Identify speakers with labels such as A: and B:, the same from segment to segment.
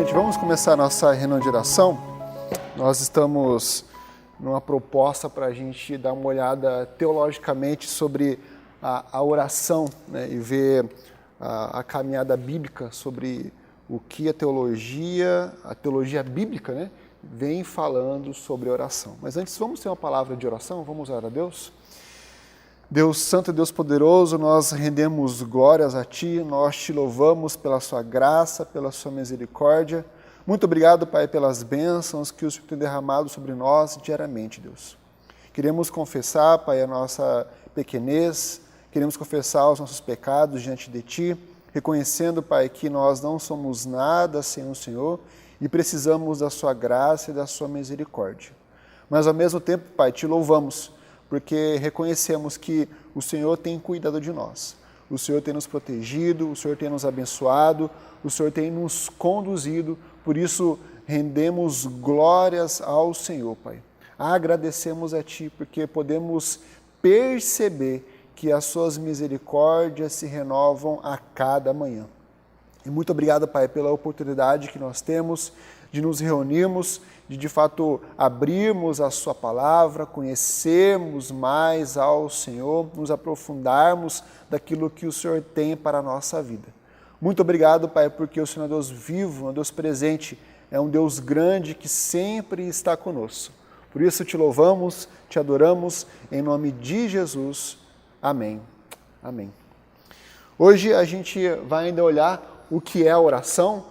A: Gente, vamos começar a nossa reunião de oração. Nós estamos numa proposta para a gente dar uma olhada teologicamente sobre a oração, né, e ver a caminhada bíblica sobre o que a teologia bíblica, né, vem falando sobre oração. Mas antes, vamos ter uma palavra de oração? Vamos orar a Deus? Deus Santo e Deus Poderoso, nós rendemos glórias a Ti, nós Te louvamos pela Sua graça, pela Sua misericórdia. Muito obrigado, Pai, pelas bênçãos que o Senhor tem derramado sobre nós diariamente, Deus. Queremos confessar, Pai, a nossa pequenez, queremos confessar os nossos pecados diante de Ti, reconhecendo, Pai, que nós não somos nada sem o Senhor e precisamos da Sua graça e da Sua misericórdia. Mas, ao mesmo tempo, Pai, Te louvamos, porque reconhecemos que o Senhor tem cuidado de nós. O Senhor tem nos protegido, o Senhor tem nos abençoado, o Senhor tem nos conduzido, por isso rendemos glórias ao Senhor, Pai. Agradecemos a Ti, porque podemos perceber que as Suas misericórdias se renovam a cada manhã. E muito obrigado, Pai, pela oportunidade que nós temos de nos reunirmos, de fato abrirmos a Sua palavra, conhecermos mais ao Senhor, nos aprofundarmos daquilo que o Senhor tem para a nossa vida. Muito obrigado, Pai, porque o Senhor é um Deus vivo, um Deus presente, é um Deus grande que sempre está conosco. Por isso Te louvamos, Te adoramos, em nome de Jesus. Amém. Amém. Hoje a gente vai ainda olhar o que é a oração.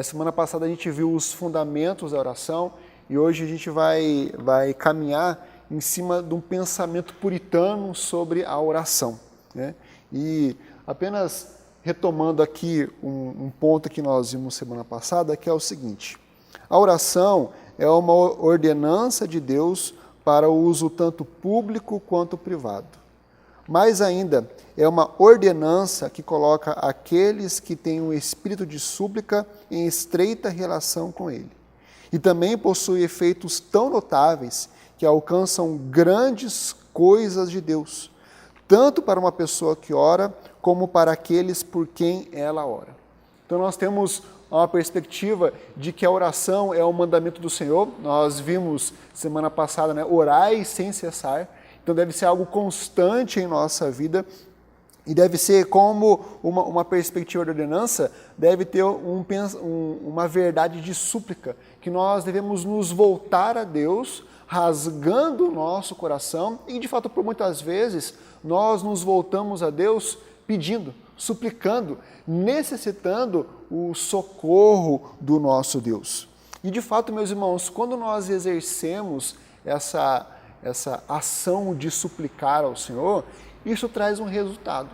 A: Semana passada a gente viu os fundamentos da oração e hoje a gente vai caminhar em cima de um pensamento puritano sobre a oração, né? E apenas retomando aqui um ponto que nós vimos semana passada, que é o seguinte: a oração é uma ordenança de Deus para o uso tanto público quanto privado. Mais ainda, é uma ordenança que coloca aqueles que têm um espírito de súplica em estreita relação com Ele. E também possui efeitos tão notáveis que alcançam grandes coisas de Deus, tanto para uma pessoa que ora, como para aqueles por quem ela ora. Então nós temos uma perspectiva de que a oração é o mandamento do Senhor. Nós vimos semana passada, né, orai sem cessar. Então deve ser algo constante em nossa vida e deve ser como uma perspectiva de ordenança, deve ter uma verdade de súplica, que nós devemos nos voltar a Deus, rasgando o nosso coração e, de fato, por muitas vezes, nós nos voltamos a Deus pedindo, suplicando, necessitando o socorro do nosso Deus. E, de fato, meus irmãos, quando nós exercemos essa ação de suplicar ao Senhor, isso traz um resultado,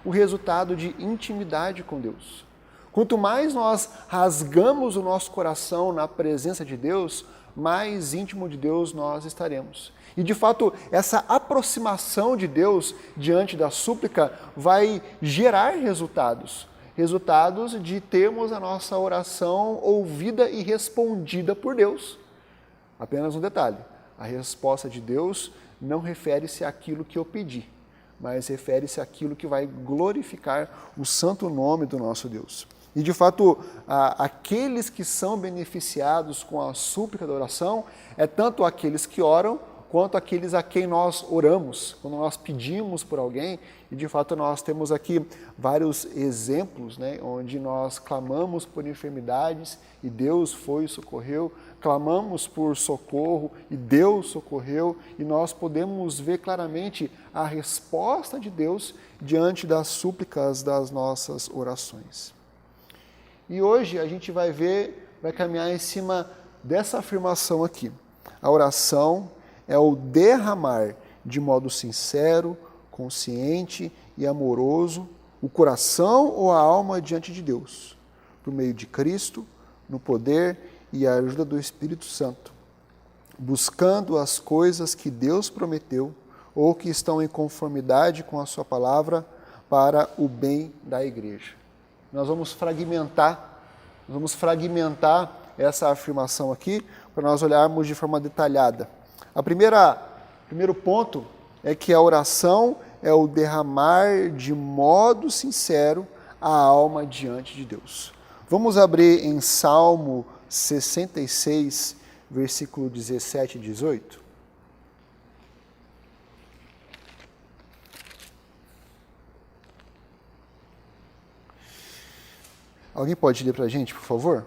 A: o resultado de intimidade com Deus. Quanto mais nós rasgamos o nosso coração na presença de Deus, mais íntimo de Deus nós estaremos. E, de fato, essa aproximação de Deus diante da súplica vai gerar resultados de termos a nossa oração ouvida e respondida por Deus. Apenas um detalhe: a resposta de Deus não refere-se àquilo que eu pedi, mas refere-se àquilo que vai glorificar o santo nome do nosso Deus. E, de fato, aqueles que são beneficiados com a súplica da oração é tanto aqueles que oram, quanto aqueles a quem nós oramos, quando nós pedimos por alguém. E, de fato, nós temos aqui vários exemplos, né, onde nós clamamos por enfermidades e Deus foi e socorreu, clamamos por socorro e Deus socorreu, e nós podemos ver claramente a resposta de Deus diante das súplicas das nossas orações. E hoje a gente vai caminhar em cima dessa afirmação aqui. A oração é o derramar de modo sincero, consciente e amoroso o coração ou a alma diante de Deus, por meio de Cristo, no poder e a ajuda do Espírito Santo, buscando as coisas que Deus prometeu ou que estão em conformidade com a sua palavra para o bem da igreja. Nós vamos fragmentar essa afirmação aqui para nós olharmos de forma detalhada. Primeiro ponto é que a oração é o derramar de modo sincero a alma diante de Deus. Vamos abrir em Salmo 66, versículo 17 e 18. Alguém pode ler para a gente, por favor?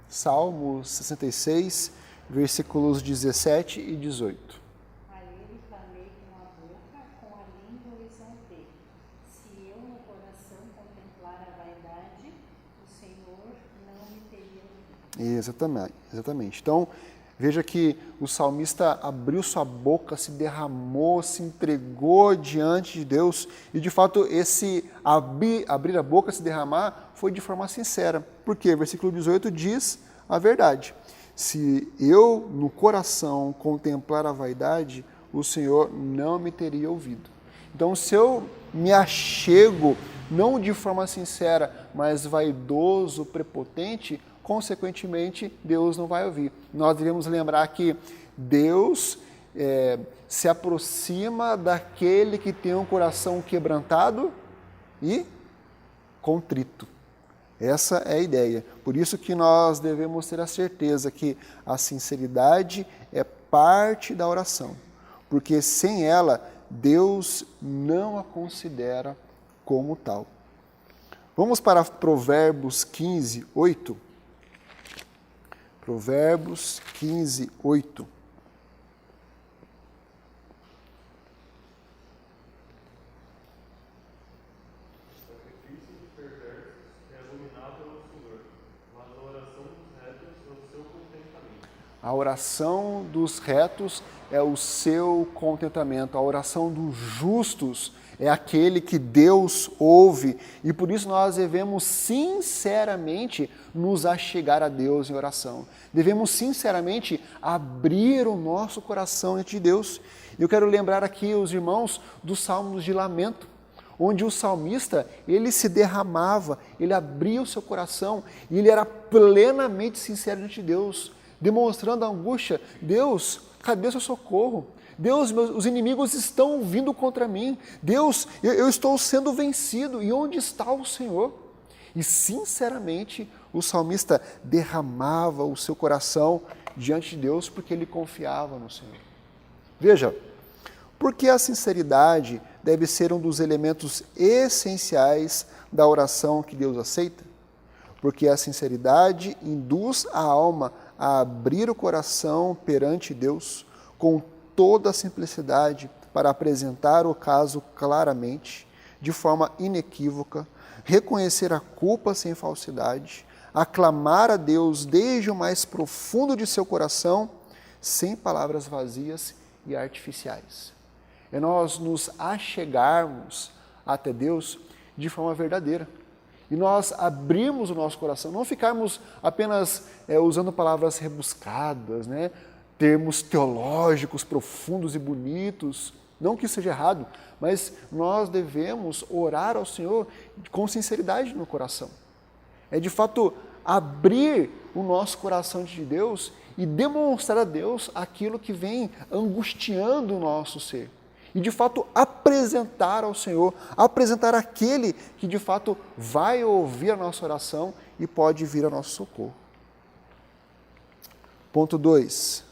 A: Salmo 66, versículos 17 e 18.
B: A ele falei com a boca, com a língua exaltei. Se eu no coração contemplar a vaidade, o Senhor não me teria ouvido.
A: Exatamente. Então, veja que o salmista abriu sua boca, se derramou, se entregou diante de Deus. E, de fato, esse abrir a boca, se derramar, foi de forma sincera. Por quê? Versículo 18 diz a verdade. Se eu, no coração, contemplar a vaidade, o Senhor não me teria ouvido. Então, se eu me achego, não de forma sincera, mas vaidoso, prepotente, consequentemente, Deus não vai ouvir. Nós devemos lembrar que Deus se aproxima daquele que tem um coração quebrantado e contrito. Essa é a ideia. Por isso que nós devemos ter a certeza que a sinceridade é parte da oração. Porque sem ela, Deus não a considera como tal. Vamos para Provérbios 15, 8. Provérbios 15, 8. A oração dos retos é o seu contentamento. A oração dos justos é aquele que Deus ouve. E por isso nós devemos sinceramente nos achegar a Deus em oração. Devemos sinceramente abrir o nosso coração diante de Deus. Eu quero lembrar aqui os irmãos dos Salmos de Lamento, onde o salmista, ele se derramava, ele abria o seu coração e ele era plenamente sincero diante de Deus, demonstrando a angústia. Deus, cadê o seu socorro? Deus, os inimigos estão vindo contra mim. Deus, eu estou sendo vencido. E onde está o Senhor? E sinceramente, o salmista derramava o seu coração diante de Deus porque ele confiava no Senhor. Veja, porque a sinceridade deve ser um dos elementos essenciais da oração que Deus aceita? Porque a sinceridade induz a alma a abrir o coração perante Deus com toda a simplicidade para apresentar o caso claramente, de forma inequívoca, reconhecer a culpa sem falsidade, aclamar a Deus desde o mais profundo de seu coração, sem palavras vazias e artificiais. É nós nos achegarmos até Deus de forma verdadeira. E nós abrirmos o nosso coração, não ficarmos apenas usando palavras rebuscadas, termos teológicos profundos e bonitos, não que isso seja errado, mas nós devemos orar ao Senhor com sinceridade no coração. É de fato abrir o nosso coração diante de Deus e demonstrar a Deus aquilo que vem angustiando o nosso ser. E de fato apresentar ao Senhor, apresentar aquele que de fato vai ouvir a nossa oração e pode vir ao nosso socorro. Ponto 2.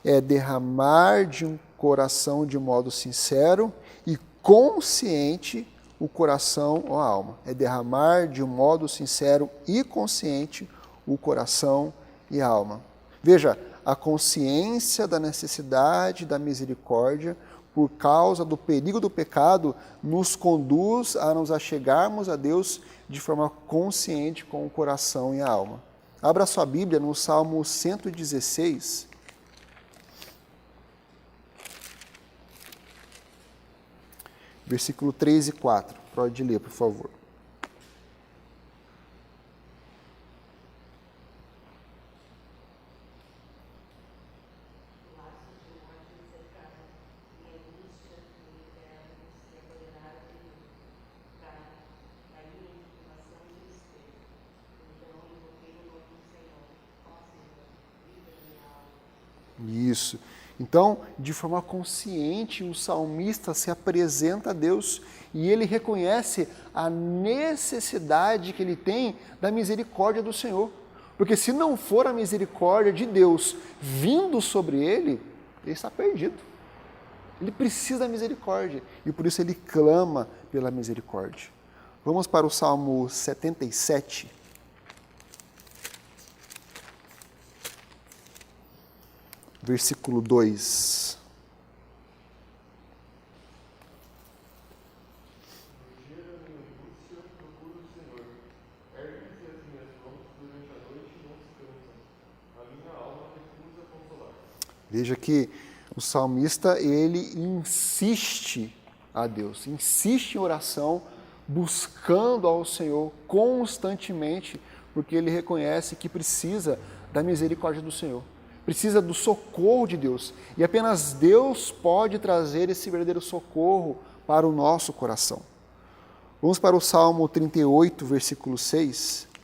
A: É derramar de um coração de modo sincero e consciente o coração ou a alma. É derramar de um modo sincero e consciente o coração e a alma. Veja, a consciência da necessidade da misericórdia por causa do perigo do pecado nos conduz a nos achegarmos a Deus de forma consciente com o coração e a alma. Abra sua Bíblia no Salmo 116. Versículo 3 e 4. Pode ler, por favor. Isso. Então, de forma consciente, o salmista se apresenta a Deus e ele reconhece a necessidade que ele tem da misericórdia do Senhor. Porque se não for a misericórdia de Deus vindo sobre ele está perdido. Ele precisa da misericórdia e por isso ele clama pela misericórdia. Vamos para o Salmo 77. Versículo 2. Veja que o salmista, ele insiste a Deus, insiste em oração, buscando ao Senhor constantemente, porque ele reconhece que precisa da misericórdia do Senhor. Precisa do socorro de Deus. E apenas Deus pode trazer esse verdadeiro socorro para o nosso coração. Vamos para o Salmo 38, versículo 6.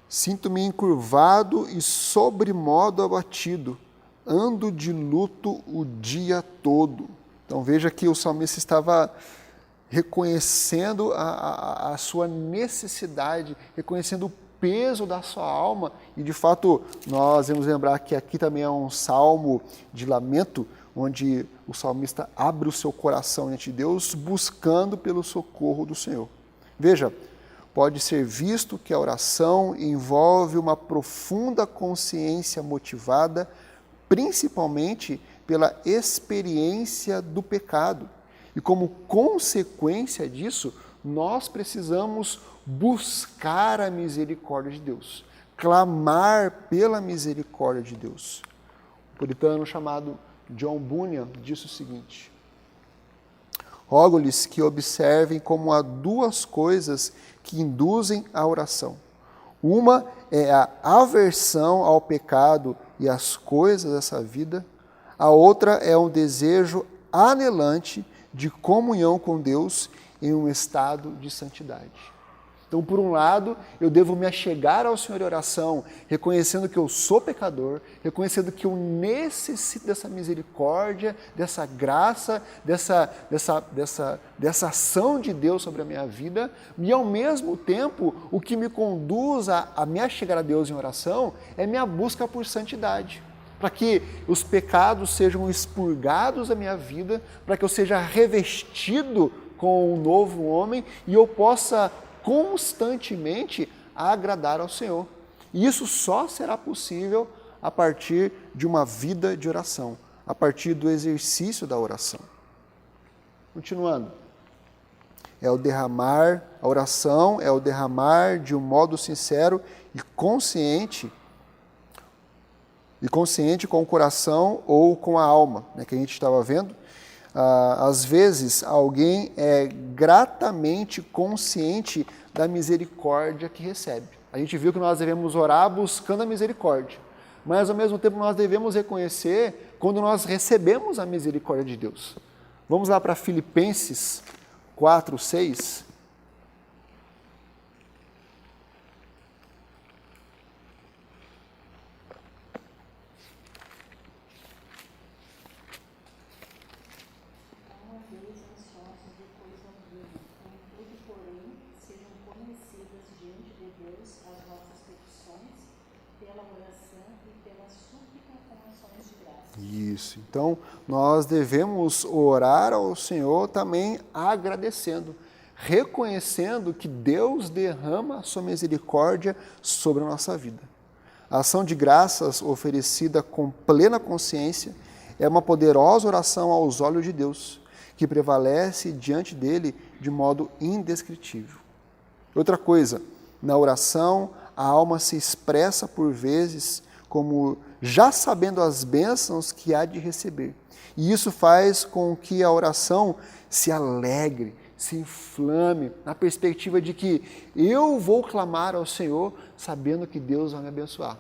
A: Sinto-me encurvado e sobremodo abatido, ando de luto o dia todo. Então veja que o salmista estava reconhecendo a sua necessidade, reconhecendo o peso da sua alma, e de fato nós vamos lembrar que aqui também é um salmo de lamento, onde o salmista abre o seu coração diante de Deus, buscando pelo socorro do Senhor. Veja, pode ser visto que a oração envolve uma profunda consciência motivada, principalmente pela experiência do pecado. E como consequência disso, nós precisamos buscar a misericórdia de Deus, clamar pela misericórdia de Deus. O puritano chamado John Bunyan disse o seguinte: rogo-lhes que observem como há duas coisas que induzem à oração. Uma é a aversão ao pecado e às coisas dessa vida. A outra é um desejo anelante de comunhão com Deus em um estado de santidade. Então, por um lado, eu devo me achegar ao Senhor em oração, reconhecendo que eu sou pecador, reconhecendo que eu necessito dessa misericórdia, dessa graça, dessa ação de Deus sobre a minha vida, e ao mesmo tempo, o que me conduz a me achegar a Deus em oração é minha busca por santidade, para que os pecados sejam expurgados da minha vida, para que eu seja revestido com um novo homem e eu possa constantemente agradar ao Senhor. E isso só será possível a partir de uma vida de oração, a partir do exercício da oração. Continuando. A oração é o derramar de um modo sincero e consciente com o coração ou com a alma, que a gente estava vendo. Às vezes, alguém é gratamente consciente da misericórdia que recebe. A gente viu que nós devemos orar buscando a misericórdia, mas ao mesmo tempo nós devemos reconhecer quando nós recebemos a misericórdia de Deus. Vamos lá para Filipenses 4, 6. Isso. Então, nós devemos orar ao Senhor também agradecendo, reconhecendo que Deus derrama a sua misericórdia sobre a nossa vida. A ação de graças oferecida com plena consciência é uma poderosa oração aos olhos de Deus, que prevalece diante dele de modo indescritível. Outra coisa, na oração, a alma se expressa por vezes como já sabendo as bênçãos que há de receber. E isso faz com que a oração se alegre, se inflame, na perspectiva de que eu vou clamar ao Senhor sabendo que Deus vai me abençoar.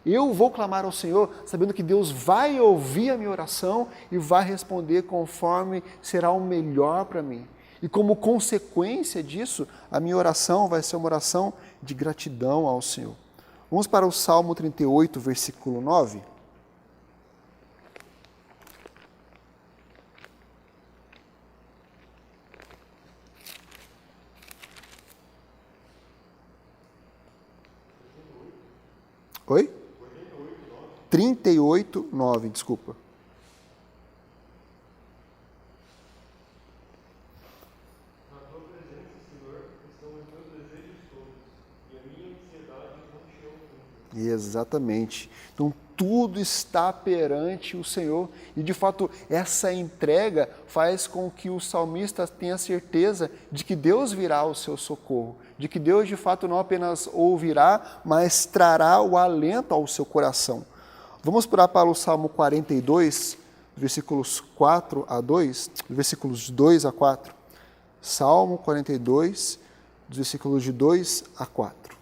A: Eu vou clamar ao Senhor sabendo que Deus vai ouvir a minha oração e vai responder conforme será o melhor para mim. E como consequência disso, a minha oração vai ser uma oração de gratidão ao Senhor. Vamos para o Salmo 38, versículo 9. Oi? 38, 9, desculpa.
C: Na tua presença, Senhor, estão os meus desejos todos, e a minha ansiedade não chegou ao fim.
A: Exatamente. Então, tudo está perante o Senhor. E, de fato, essa entrega faz com que o salmista tenha certeza de que Deus virá ao seu socorro. De que Deus, de fato, não apenas ouvirá, mas trará o alento ao seu coração. Vamos para o Salmo 42, versículos 4 a 2, versículos 2 a 4. Salmo 42, versículos de 2 a 4.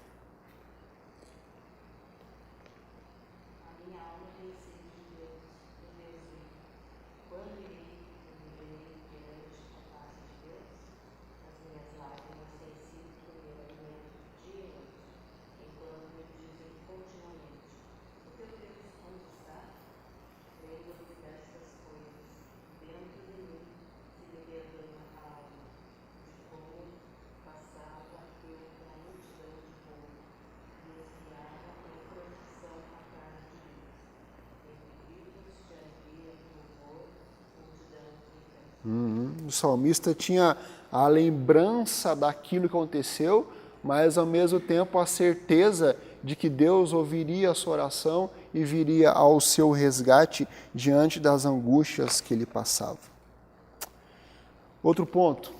A: O salmista tinha a lembrança daquilo que aconteceu, mas ao mesmo tempo a certeza de que Deus ouviria a sua oração e viria ao seu resgate diante das angústias que ele passava. Outro ponto.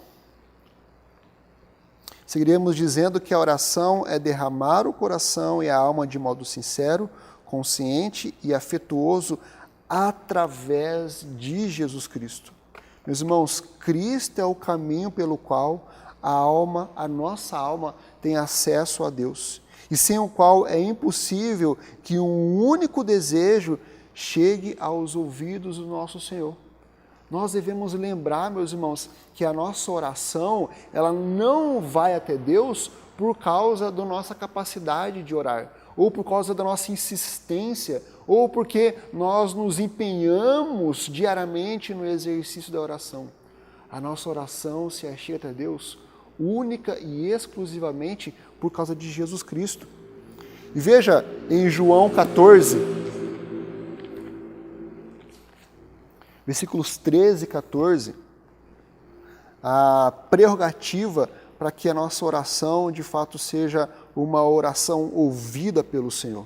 A: Seguiremos dizendo que a oração é derramar o coração e a alma de modo sincero, consciente e afetuoso através de Jesus Cristo. Meus irmãos, Cristo é o caminho pelo qual a nossa alma tem acesso a Deus, e sem o qual é impossível que um único desejo chegue aos ouvidos do nosso Senhor. Nós devemos lembrar, meus irmãos, que a nossa oração, ela não vai até Deus por causa da nossa capacidade de orar, ou por causa da nossa insistência, ou porque nós nos empenhamos diariamente no exercício da oração. A nossa oração se achega até Deus única e exclusivamente por causa de Jesus Cristo. E veja em João 14, versículos 13 e 14, a prerrogativa para que a nossa oração de fato seja uma oração ouvida pelo Senhor.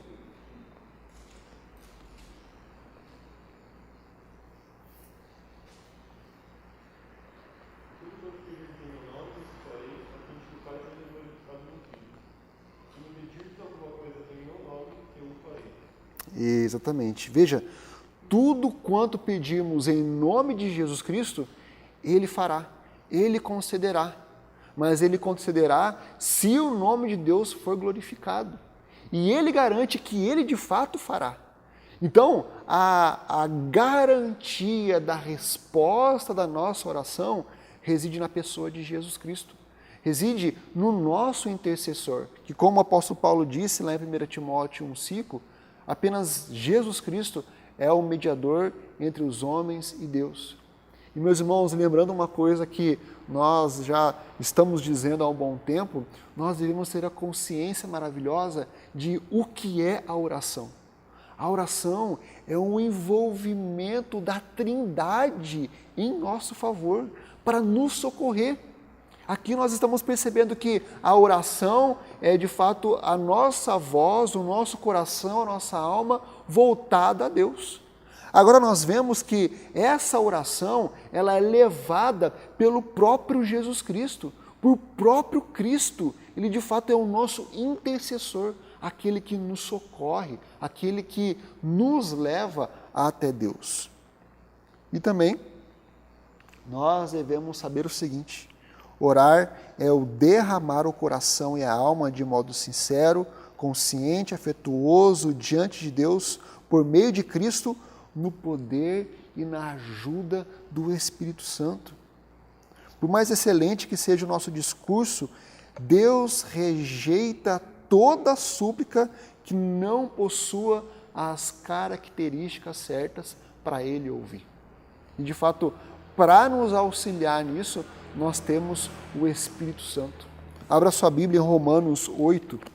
A: Exatamente. Veja, tudo quanto pedimos em nome de Jesus Cristo, Ele fará, Ele concederá. Mas Ele concederá se o nome de Deus for glorificado. E Ele garante que Ele de fato fará. Então, a garantia da resposta da nossa oração reside na pessoa de Jesus Cristo. Reside no nosso intercessor, que como o apóstolo Paulo disse lá em 1 Timóteo 1,5, apenas Jesus Cristo é o mediador entre os homens e Deus. E, meus irmãos, lembrando uma coisa que nós já estamos dizendo há um bom tempo, nós devemos ter a consciência maravilhosa de o que é a oração. A oração é um envolvimento da Trindade em nosso favor, para nos socorrer. Aqui nós estamos percebendo que a oração é de fato a nossa voz, o nosso coração, a nossa alma voltada a Deus. Agora nós vemos que essa oração, ela é levada pelo próprio Jesus Cristo, por próprio Cristo. Ele de fato é o nosso intercessor, aquele que nos socorre, aquele que nos leva até Deus. E também nós devemos saber o seguinte: orar é o derramar o coração e a alma de modo sincero, consciente, afetuoso diante de Deus, por meio de Cristo, no poder e na ajuda do Espírito Santo. Por mais excelente que seja o nosso discurso, Deus rejeita toda súplica que não possua as características certas para Ele ouvir. E, de fato, para nos auxiliar nisso, nós temos o Espírito Santo. Abra sua Bíblia em Romanos 8.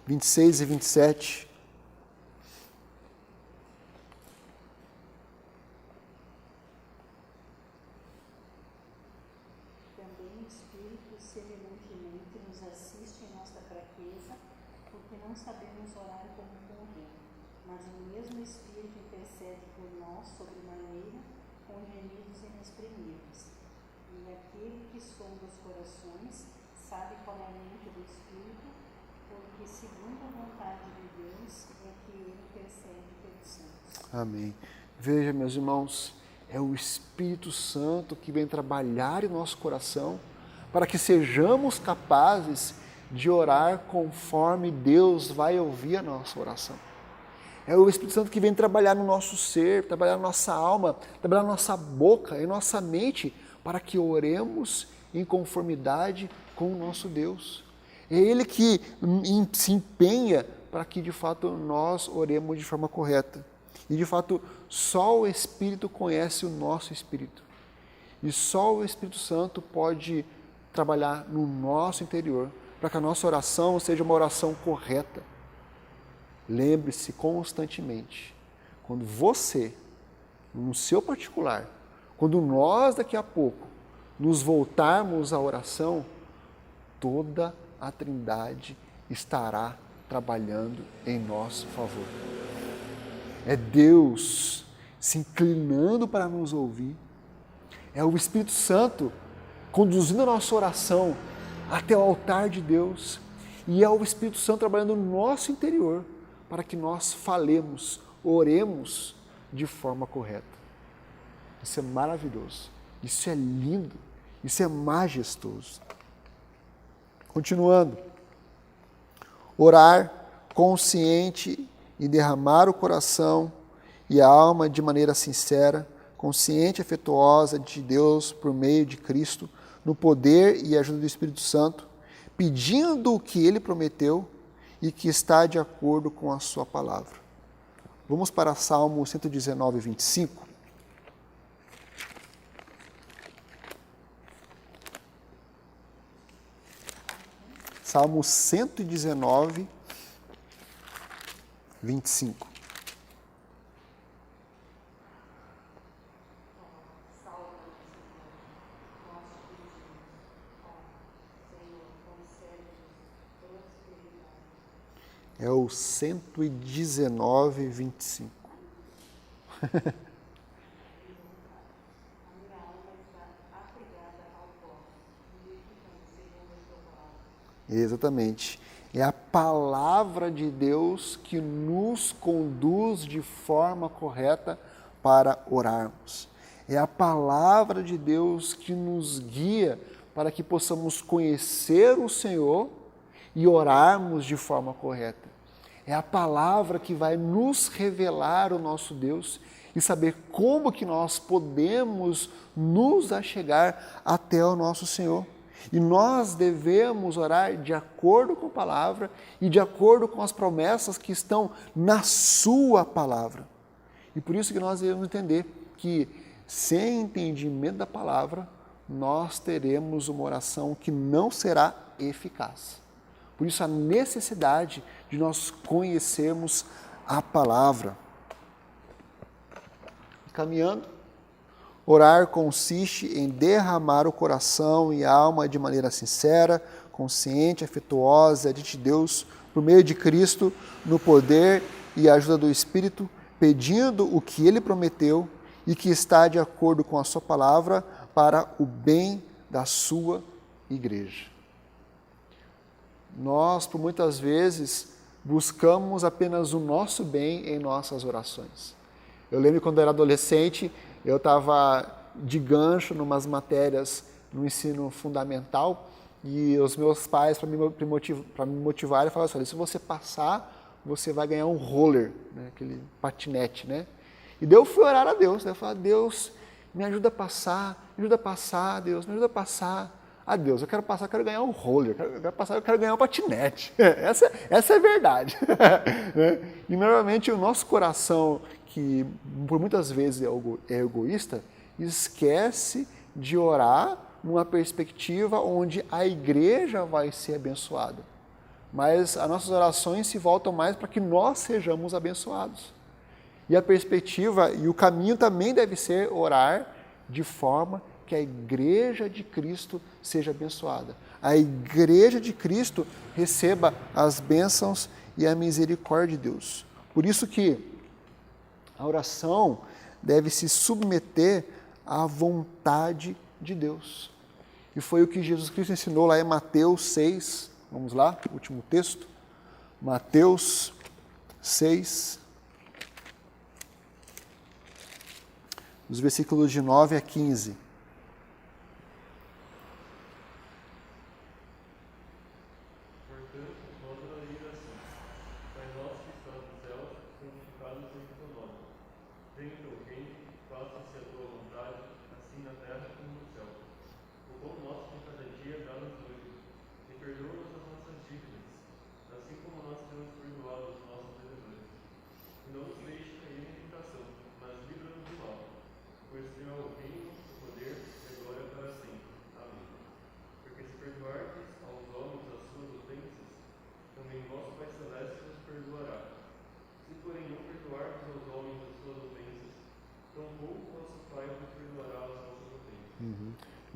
A: Vinte e 26 e 27.
B: Também o Espírito semelhantemente nos assiste em nossa fraqueza, porque não sabemos orar como convém, mas o mesmo Espírito intercede por nós sobremaneira com gemidos inexprimíveis. E aquele que sonda os corações sabe qual é a mente do Espírito, porque segundo a vontade de Deus é que ele intercede pelos santos.
A: Amém. Veja, meus irmãos, é o Espírito Santo que vem trabalhar em nosso coração para que sejamos capazes de orar conforme Deus vai ouvir a nossa oração. É o Espírito Santo que vem trabalhar no nosso ser, trabalhar na nossa alma, trabalhar na nossa boca, em nossa mente, para que oremos em conformidade com o nosso Deus. É Ele que se empenha para que, de fato, nós oremos de forma correta. E, de fato, só o Espírito conhece o nosso espírito. E só o Espírito Santo pode trabalhar no nosso interior, para que a nossa oração seja uma oração correta. Lembre-se constantemente, quando você, no seu particular, quando nós daqui a pouco nos voltarmos à oração, toda a Trindade estará trabalhando em nosso favor. É Deus se inclinando para nos ouvir, é o Espírito Santo conduzindo a nossa oração até o altar de Deus, e é o Espírito Santo trabalhando no nosso interior, para que nós falemos, oremos de forma correta. Isso é maravilhoso, isso é lindo, isso é majestoso. Continuando, orar consciente e derramar o coração e a alma de maneira sincera, consciente e afetuosa de Deus por meio de Cristo, no poder e ajuda do Espírito Santo, pedindo o que Ele prometeu e que está de acordo com a sua palavra. Vamos para Salmo 119, 25. Salmo 119, 25. É o 119, 25. Exatamente. É a palavra de Deus que nos conduz de forma correta para orarmos. É a palavra de Deus que nos guia para que possamos conhecer o Senhor e orarmos de forma correta. É a palavra que vai nos revelar o nosso Deus e saber como que nós podemos nos achegar até o nosso Senhor. E nós devemos orar de acordo com a palavra e de acordo com as promessas que estão na sua palavra. E por isso que nós devemos entender que, sem entendimento da palavra, nós teremos uma oração que não será eficaz. Por isso a necessidade de nós conhecermos a palavra. Caminhando, orar consiste em derramar o coração e a alma de maneira sincera, consciente, afetuosa diante de Deus, por meio de Cristo, no poder e ajuda do Espírito, pedindo o que Ele prometeu e que está de acordo com a sua palavra para o bem da sua igreja. Nós, por muitas vezes, buscamos apenas o nosso bem em nossas orações. Eu lembro quando eu era adolescente, eu estava de gancho em umas matérias no ensino fundamental, e os meus pais, para me motivar, falaram assim, se você passar, você vai ganhar um roller, né, aquele patinete, né? E daí eu fui orar a Deus, né? Eu falei, Deus, me ajuda a passar, Deus, me ajuda a passar. Ah, Deus, eu quero passar, eu quero ganhar um roller, eu quero ganhar um patinete. Essa é a verdade. E normalmente o nosso coração, que por muitas vezes é egoísta, esquece de orar numa perspectiva onde a igreja vai ser abençoada. Mas as nossas orações se voltam mais para que nós sejamos abençoados. E a perspectiva e o caminho também deve ser orar de forma que a igreja de Cristo seja abençoada. A igreja de Cristo receba as bênçãos e a misericórdia de Deus. Por isso que a oração deve se submeter à vontade de Deus. E foi o que Jesus Cristo ensinou lá em Mateus 6. Vamos lá, último texto. Mateus 6, dos versículos de 9 a 15.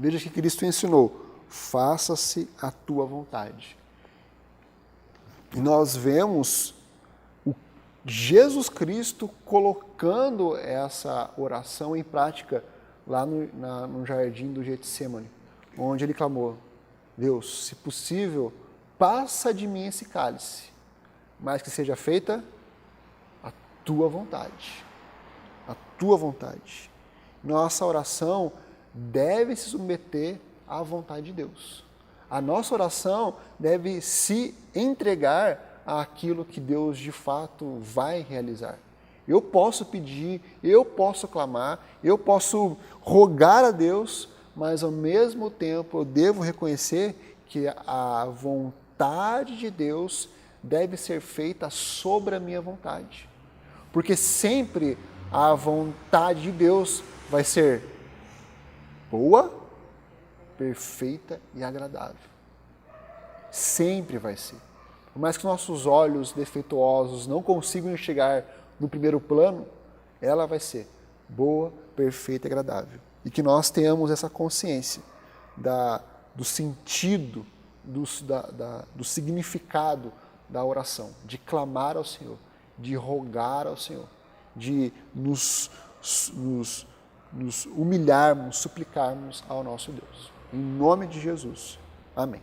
A: Veja que Cristo ensinou, faça-se a tua vontade. E nós vemos Jesus Cristo colocando essa oração em prática lá no jardim do Getsemane, onde ele clamou, Deus, se possível, passa de mim esse cálice, mas que seja feita a tua vontade. A tua vontade. Nossa oração deve se submeter à vontade de Deus. A nossa oração deve se entregar àquilo que Deus de fato vai realizar. Eu posso pedir, eu posso clamar, eu posso rogar a Deus, mas ao mesmo tempo eu devo reconhecer que a vontade de Deus deve ser feita sobre a minha vontade. Porque sempre a vontade de Deus vai ser boa, perfeita e agradável. Sempre vai ser. Por mais que nossos olhos defeituosos não consigam enxergar no primeiro plano, ela vai ser boa, perfeita e agradável. E que nós tenhamos essa consciência do sentido, do significado da oração, de clamar ao Senhor, de rogar ao Senhor, de nos humilharmos, suplicarmos ao nosso Deus. Em nome de Jesus. Amém.